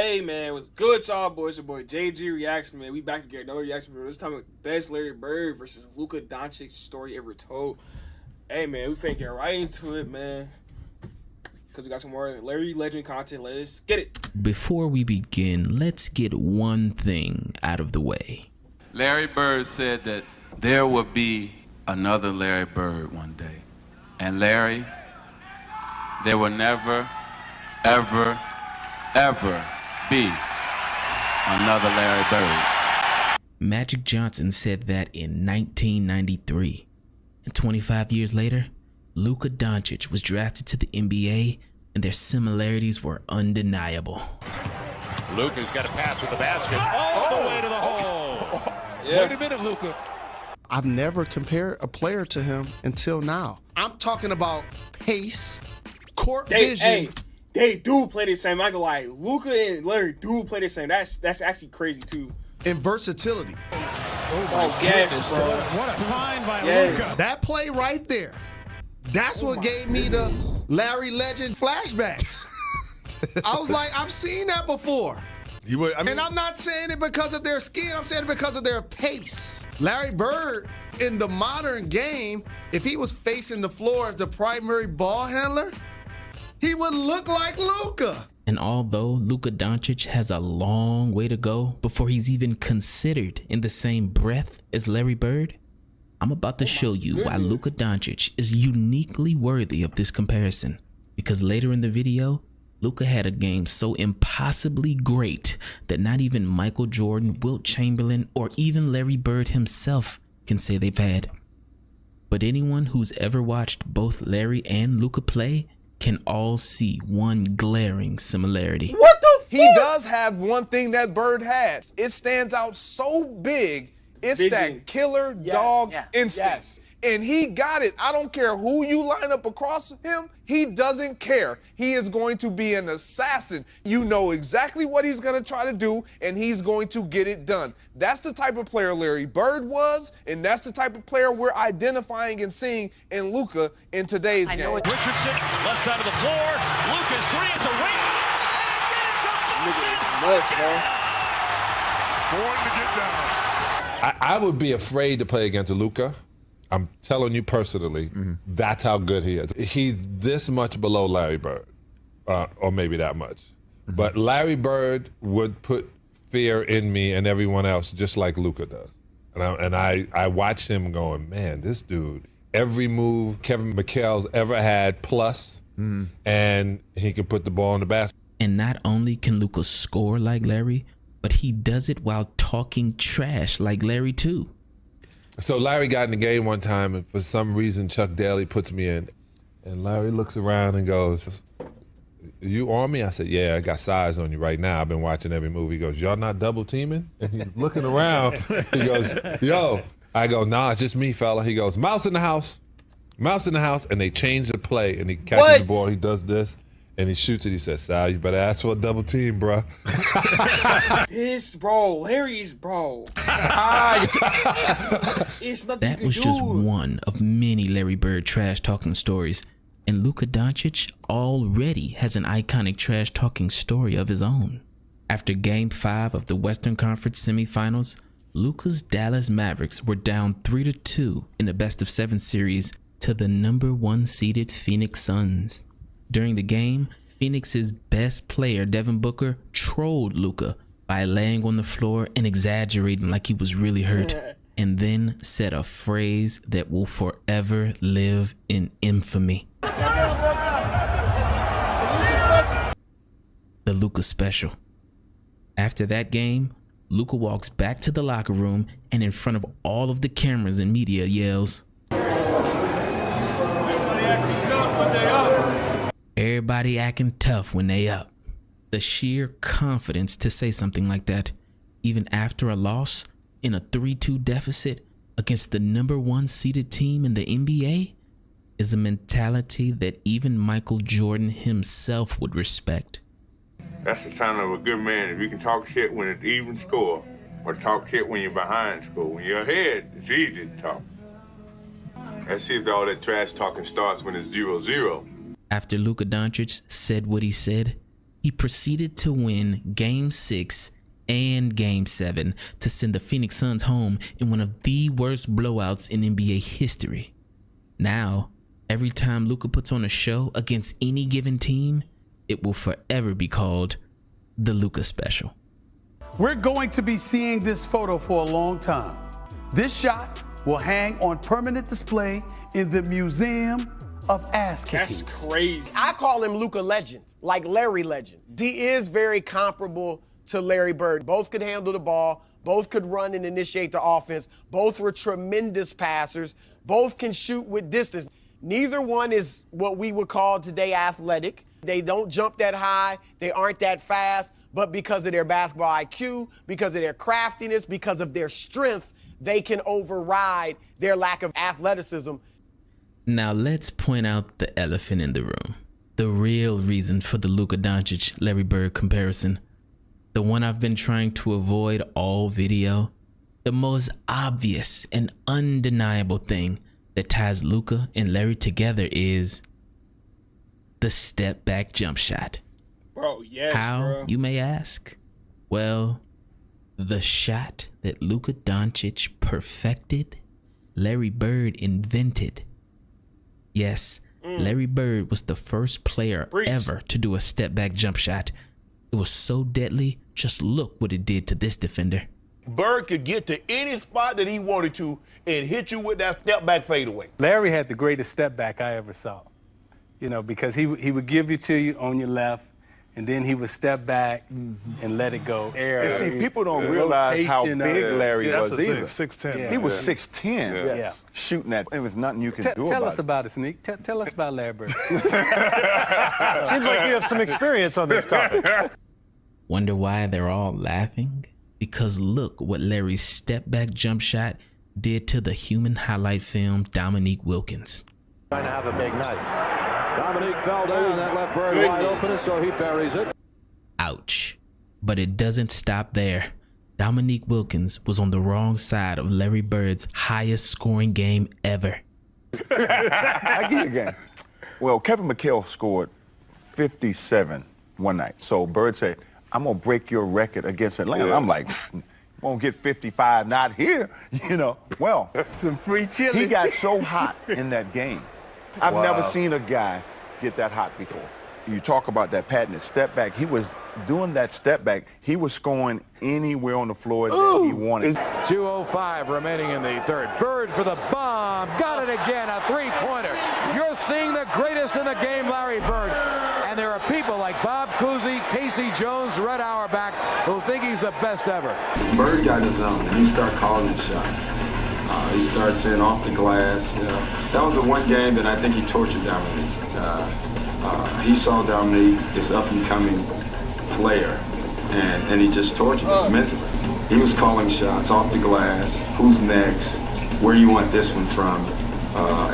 Hey man, what's good, y'all boys? Your boy JG Reaction, man. We back to get another reaction video. This time with best Larry Bird versus Luka Doncic story ever told. Hey man, we finna get right into it, man. Cause we got some more Larry Legend content. Let's get it. Before we begin, let's get one thing out of the way. Larry Bird said that there will be another Larry Bird one day. And Larry, there will never, ever, ever be another Larry Bird. Magic Johnson said that in 1993. And 25 years later, Luka Doncic was drafted to the NBA, and their similarities were undeniable. Luka's got a pass with the basket all the way to the hole. Yeah. Wait a minute, Luka. I've never compared a player to him until now. I'm talking about pace, court vision. Hey, they do play the same. I go like Luka and Larry do play the same. That's actually crazy too. And versatility. Oh yes, bro. What a find by Yes. Luka. That play right there, that's what gave me the Larry Legend flashbacks. I was like, I've seen that before. And I'm not saying it because of their skin, I'm saying it because of their pace. Larry Bird, in the modern game, if he was facing the floor as the primary ball handler, he would look like Luka. And although Luka Doncic has a long way to go before he's even considered in the same breath as Larry Bird, I'm about to show you why Luka Doncic is uniquely worthy of this comparison. Because later in the video, Luka had a game so impossibly great that not even Michael Jordan, Wilt Chamberlain, or even Larry Bird himself can say they've had. But anyone who's ever watched both Larry and Luka play can all see one glaring similarity. What the fuck? He does have one thing that Bird has. It stands out so big. It's Vision. that killer dog instinct. And he got it. I don't care who you line up across him. He doesn't care. He is going to be an assassin. You know exactly what he's going to try to do, and he's going to get it done. That's the type of player Larry Bird was, and that's the type of player we're identifying and seeing in Luka in today's game. Richardson, left side of the floor. Luka's three, it's a ring. Nigga, it's nuts, bro. Going to get down. I would be afraid to play against Luka. I'm telling you personally, that's how good he is. He's this much below Larry Bird, or maybe that much. But Larry Bird would put fear in me and everyone else just like Luka does. And I watched him going, man, this dude, every move Kevin McHale's ever had plus, and he can put the ball in the basket. And not only can Luka score like Larry, but he does it while talking trash like Larry too. So Larry got in the game one time, and for some reason Chuck Daly puts me in, and Larry looks around and goes, "You on me?" I said, "Yeah, I got size on you right now. I've been watching every movie." He goes, "Y'all not double teaming?" And he's looking around. He goes, "Yo." I go, "Nah, it's just me, fella." He goes, "Mouse in the house. Mouse in the house." And they change the play, and he catches the ball. He does this. And he shoots it. He says, "Sal, you better ask for a double team, bro." This, bro, Larry's, bro. It's nothing That was just one of many Larry Bird trash talking stories. And Luka Doncic already has an iconic trash talking story of his own. After Game 5 of the Western Conference semifinals, Luka's Dallas Mavericks were down 3-2 in the best-of-7 series to the #1 seeded Phoenix Suns. During the game, Phoenix's best player, Devin Booker, trolled Luka by laying on the floor and exaggerating like he was really hurt, and then said a phrase that will forever live in infamy. The Luka special. After that game, Luka walks back to the locker room and in front of all of the cameras and media yells, "Everybody acting tough when they up." The sheer confidence to say something like that, even after a loss in a 3-2 deficit against the #1 seeded team in the NBA, is a mentality that even Michael Jordan himself would respect. That's the sign of a good man. If you can talk shit when it's even score, or talk shit when you're behind score. When you're ahead, it's easy to talk. Let's see if all that trash talking starts when it's 0-0. After Luka Doncic said what he said, he proceeded to win Game 6 and Game 7 to send the Phoenix Suns home in one of the worst blowouts in NBA history. Now, every time Luka puts on a show against any given team, it will forever be called the Luka Special. We're going to be seeing this photo for a long time. This shot will hang on permanent display in the Museum of Ass Kickings. That's crazy. I call him Luka Legend, like Larry Legend. He is very comparable to Larry Bird. Both could handle the ball, both could run and initiate the offense, both were tremendous passers, both can shoot with distance. Neither one is what we would call today athletic. They don't jump that high, they aren't that fast, but because of their basketball IQ, because of their craftiness, because of their strength, they can override their lack of athleticism. Now let's point out the elephant in the room. The real reason for the Luka Doncic Larry Bird comparison. The one I've been trying to avoid all video. The most obvious and undeniable thing that ties Luka and Larry together is the step back jump shot. Bro, yes, How, bro. you may ask? Well, the shot that Luka Doncic perfected, Larry Bird invented. Yes, Larry Bird was the first player ever to do a step back jump shot. It was so deadly, just look what it did to this defender. Bird could get to any spot that he wanted to and hit you with that step back fadeaway. Larry had the greatest step back I ever saw. You know, because he would give it to you on your left, and then he would step back and let it go. And see, people don't realize how big Larry was either. 6'10". Yeah. He was 6'10", Yes. shooting that. It was nothing you could do about it. Tell us about it, Sneak. Tell us about Larry Bird. Seems like you have some experience on this topic. Wonder why they're all laughing? Because look what Larry's step back jump shot did to the human highlight film Dominique Wilkins. Trying to have a big night. Dominique fell down, that left Bird wide open, and so he buries it. Ouch. But it doesn't stop there. Dominique Wilkins was on the wrong side of Larry Bird's highest scoring game ever. I give you a game. Well, Kevin McHale scored 57 one night. So Bird said, I'm going to break your record against Atlanta. I'm like, won't get 55, not here, you know. Well, Some free chili. he got so hot in that game. I've never seen a guy get that hot before. You talk about that patented step back. He was doing that step back. He was scoring anywhere on the floor that he wanted. 2:05 remaining in the third. Bird for the bomb. Got it again, a three-pointer. You're seeing the greatest in the game, Larry Bird. And there are people like Bob Cousy, Casey Jones, Red Auerbach, who think he's the best ever. Bird got his own, and he started calling his shots. He started saying off the glass. That was the one game that I think he tortured Dominique. He saw Dominique as up-and-coming player, and he just tortured him mentally. He was calling shots off the glass, who's next, where you want this one from,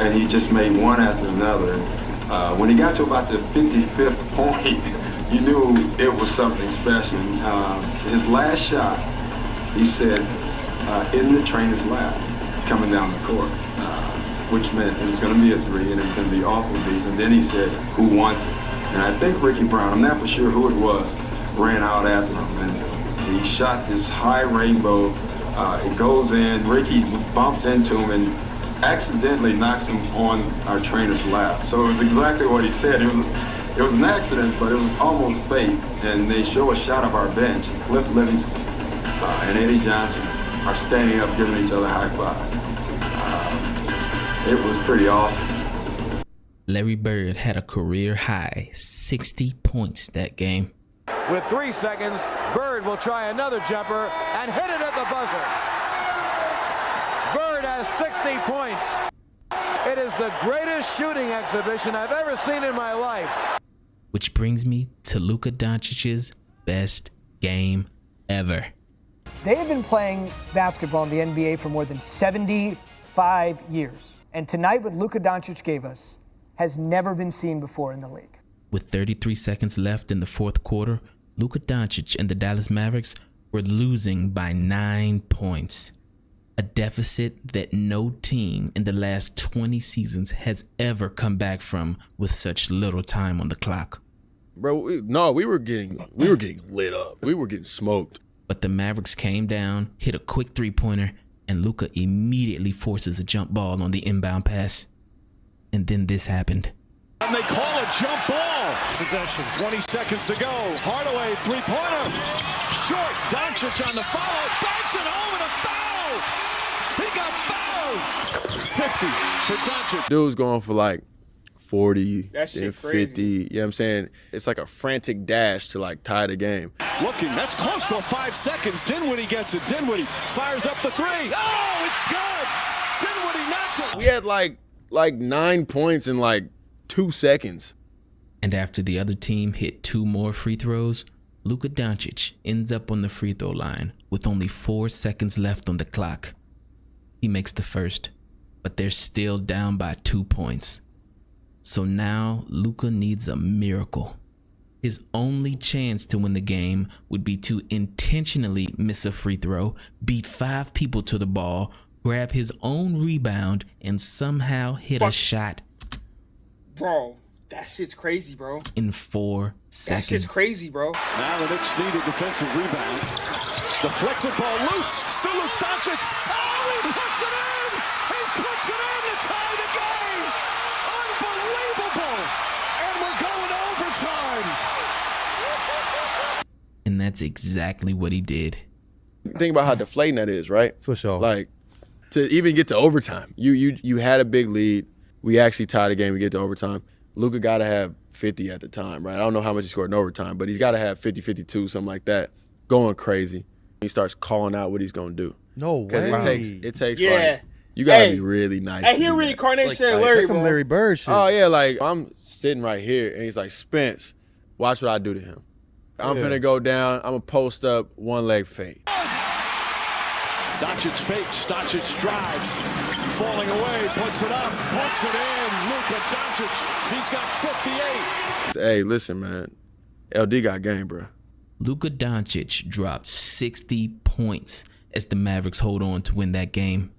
and he just made one after another. When he got to about the 55th point, you knew it was something special. His last shot, he said, in the trainer's lap, coming down the court, which meant it was going to be a three and it was going to be off of these. And then he said, who wants it? And I think Ricky Brown, I'm not for sure who it was, ran out after him. And he shot this high rainbow. It goes in. Ricky bumps into him and accidentally knocks him on our trainer's lap. So it was exactly what he said. It was an accident, but it was almost fate. And they show a shot of our bench. Cliff Livingston and Eddie Johnson are standing up giving each other high fives. It was pretty awesome. Larry Bird had a career high 60 points that game. With 3 seconds, Bird will try another jumper and hit it at the buzzer. Bird has 60 points. It is the greatest shooting exhibition I've ever seen in my life. Which brings me to Luka Doncic's best game ever. They have been playing basketball in the NBA for more than 75 years. And tonight, what Luka Doncic gave us has never been seen before in the league. With 33 seconds left in the fourth quarter, Luka Doncic and the Dallas Mavericks were losing by 9 points. A deficit that no team in the last 20 seasons has ever come back from with such little time on the clock. Bro, we were getting lit up. We were getting smoked. But the Mavericks came down, hit a quick three-pointer, and Luka immediately forces a jump ball on the inbound pass. And then this happened. And they call a jump ball. Possession, 20 seconds to go. Hardaway, three-pointer. Short, Doncic on the follow. Banks it home and a foul. He got fouled. 50 for Doncic. Dude's going for like 40, That shit then crazy. 50. You know what I'm saying? It's like a frantic dash to like tie the game. Looking, that's close to 5 seconds. Dinwiddie gets it. Dinwiddie fires up the three. Oh, it's good. Dinwiddie knocks it. We had like 9 points in like 2 seconds. And after the other team hit 2 more free throws, Luka Doncic ends up on the free throw line with only 4 seconds left on the clock. He makes the first, but they're still down by 2 points. So now Luka needs a miracle. His only chance to win the game would be to intentionally miss a free throw, beat 5 people to the ball, grab his own rebound, and somehow hit a shot. Bro, that shit's crazy, bro. In 4 That seconds. shit's crazy, bro. Now the Knicks need a defensive rebound. Deflected ball loose. Still loose. Doncic. Oh, he puts it in. He puts it in to tie the game. Unbelievable. And we're going overtime. And that's exactly what he did. Think about how deflating that is, right? For sure. Like, to even get to overtime. You had a big lead. We actually tied the game. We get to overtime. Luka got to have 50 at the time, right? I don't know how much he scored in overtime, but he's got to have 50, 52, something like that. Going crazy. He starts calling out what he's going to do. No way. Because it takes Yeah. like, you got to Hey. be really nice. Hey, to here do that. Reincarnation Like, Larry, that's some bro. Larry Bird shit. Oh, yeah, like, I'm sitting right here, and he's like, Spence, watch what I do to him. I'm finna go down. I'm going to post up, one leg fade. Doncic fakes. Doncic drives. Falling away. Puts it up. Puts it in. Luka Doncic. He's got 58. Hey, listen, man. LD got game, bro. Luka Doncic dropped 60 points as the Mavericks hold on to win that game.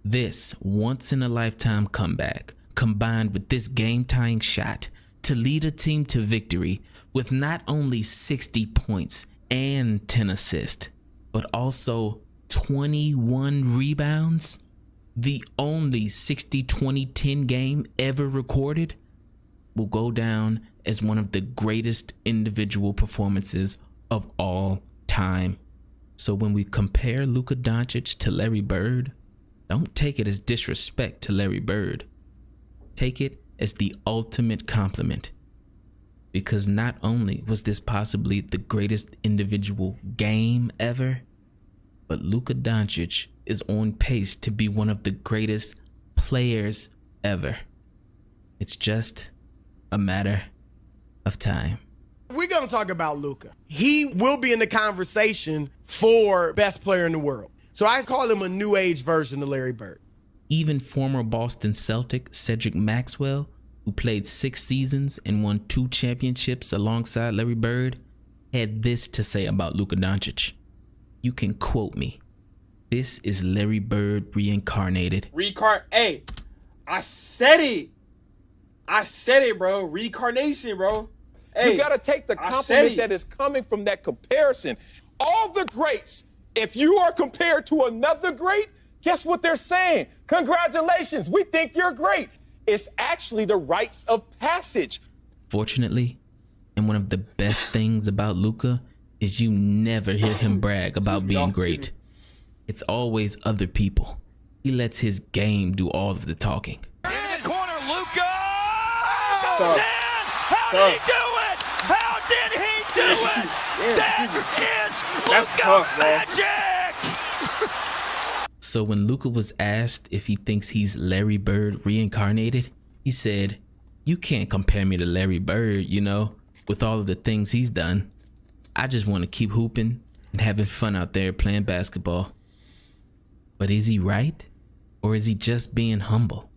This once-in-a-lifetime comeback, combined with this game-tying shot to lead a team to victory with not only 60 points and 10 assists, but also 21 rebounds, the only 60-20-10 game ever recorded, will go down as one of the greatest individual performances of all time. So when we compare Luka Doncic to Larry Bird, don't take it as disrespect to Larry Bird. Take it as the ultimate compliment. Because not only was this possibly the greatest individual game ever, but Luka Doncic is on pace to be one of the greatest players ever. It's just a matter of time. We're going to talk about Luka. He will be in the conversation for best player in the world. So I call him a new age version of Larry Bird. Even former Boston Celtic Cedric Maxwell, who played 6 seasons and won 2 championships alongside Larry Bird, had this to say about Luka Doncic. You can quote me. This is Larry Bird reincarnated. Hey, I said it, bro. Reincarnation, bro. Hey, You got to take the I said compliment it. that is coming from that comparison. All the greats, if you are compared to another great, guess what they're saying? Congratulations, we think you're great. It's actually the rites of passage. Fortunately, and one of the best things about Luka is you never hear him brag about being great. It's always other people. He lets his game do all of the talking. In the corner, Luka. Tough. How did he do it? How did he do it? That's tough, bro. Magic. So when Luka was asked if he thinks he's Larry Bird reincarnated, he said, "You can't compare me to Larry Bird, you know, with all of the things he's done. I just want to keep hooping and having fun out there playing basketball." But is he right? Or is he just being humble?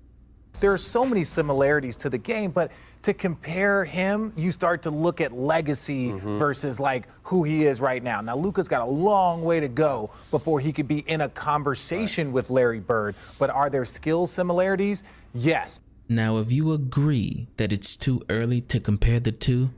There are so many similarities to the game, but to compare him, you start to look at legacy versus like who he is right now. Now, Luka's got a long way to go before he could be in a conversation with Larry Bird, but are there skill similarities? Yes. Now, if you agree that it's too early to compare the two,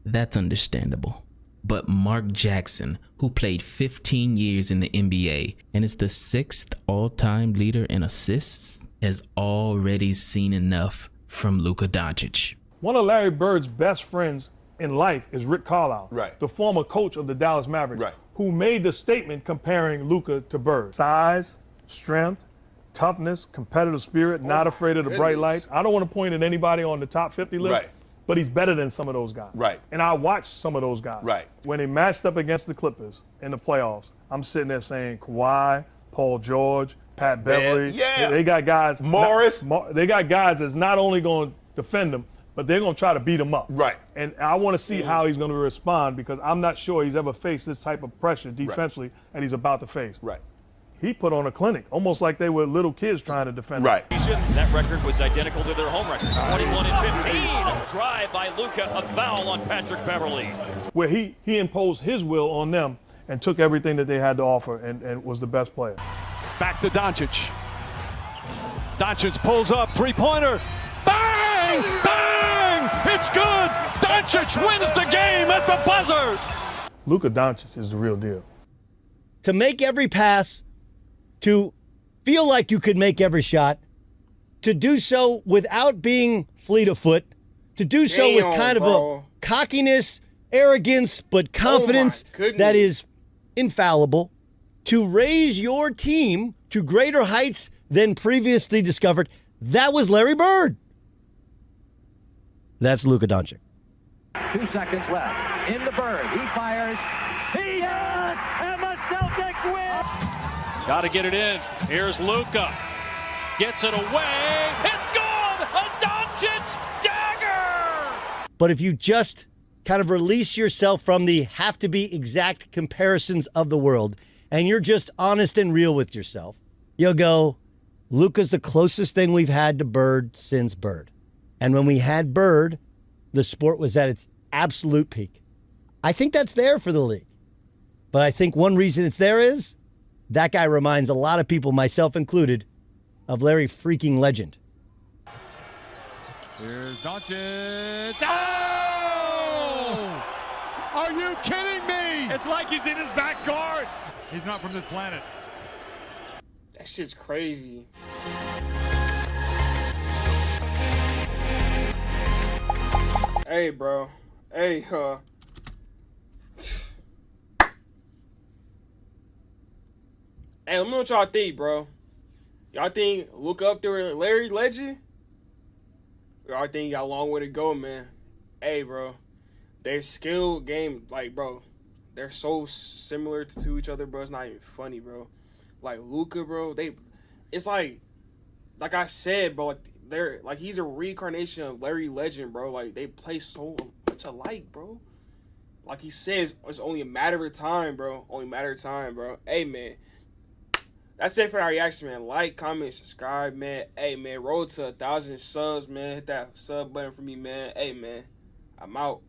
That's understandable. But Mark Jackson, who played 15 years in the NBA and is the 6th all-time leader in assists, has already seen enough from Luka Doncic. One of Larry Bird's best friends in life is Rick Carlisle, Right. the former coach of the Dallas Mavericks, Right. who made the statement comparing Luka to Bird. Size, strength, toughness, competitive spirit, not afraid of the bright lights. I don't want to point at anybody on the top 50 list, Right. but he's better than some of those guys. Right. And I watched some of those guys. Right. When they matched up against the Clippers in the playoffs, I'm sitting there saying Kawhi, Paul George, Pat Beverly. yeah. They got guys. Morris. They got guys that's not only going to defend them, but they're going to try to beat him up. Right. And I want to see how he's going to respond because I'm not sure he's ever faced this type of pressure defensively that he's about to face. Right. He put on a clinic, almost like they were little kids trying to defend Right. him. That record was identical to their home record, 21 and 15. A drive by Luka, a foul on Patrick Beverly. Where he imposed his will on them and took everything that they had to offer and was the best player. Back to Doncic. Doncic pulls up, three-pointer. Bang! Bang! It's good! Doncic wins the game at the buzzer! Luka Doncic is the real deal. To make every pass, to feel like you could make every shot, to do so without being fleet of foot, to do so with kind of a cockiness, arrogance, but confidence that is infallible, to raise your team to greater heights than previously discovered. That was Larry Bird. That's Luka Doncic. 2 seconds left. Into Bird. He fires. Yes! And the Celtics win! Got to get it in. Here's Luka. Gets it away. It's gone! A Doncic dagger! But if you just kind of release yourself from the have to be exact comparisons of the world, and you're just honest and real with yourself, you'll go, Luka's the closest thing we've had to Bird since Bird. And when we had Bird, the sport was at its absolute peak. I think that's there for the league. But I think one reason it's there is that guy reminds a lot of people, myself included, of Larry freaking Legend. Here's Doncic. Oh! Are you kidding me? It's like he's in his backyard. He's not from this planet. That shit's crazy. Hey, bro. Hey, Hey, let me know what y'all think, bro. Y'all think Luka up there with Larry Legend? Or y'all think you got a long way to go, man? Hey, bro. Their skill game, like, bro, they're so similar to each other, bro. It's not even funny, bro. Like, Luka, bro, it's like I said, bro, like, he's a reincarnation of Larry Legend, bro. Like, they play so much alike, bro. Like he says, it's only a matter of time, bro. Only a matter of time, bro. Hey, man. That's it for our reaction, man. Like, comment, subscribe, man. Hey, man, roll to 1,000 subs, man. Hit that sub button for me, man. Hey, man, I'm out.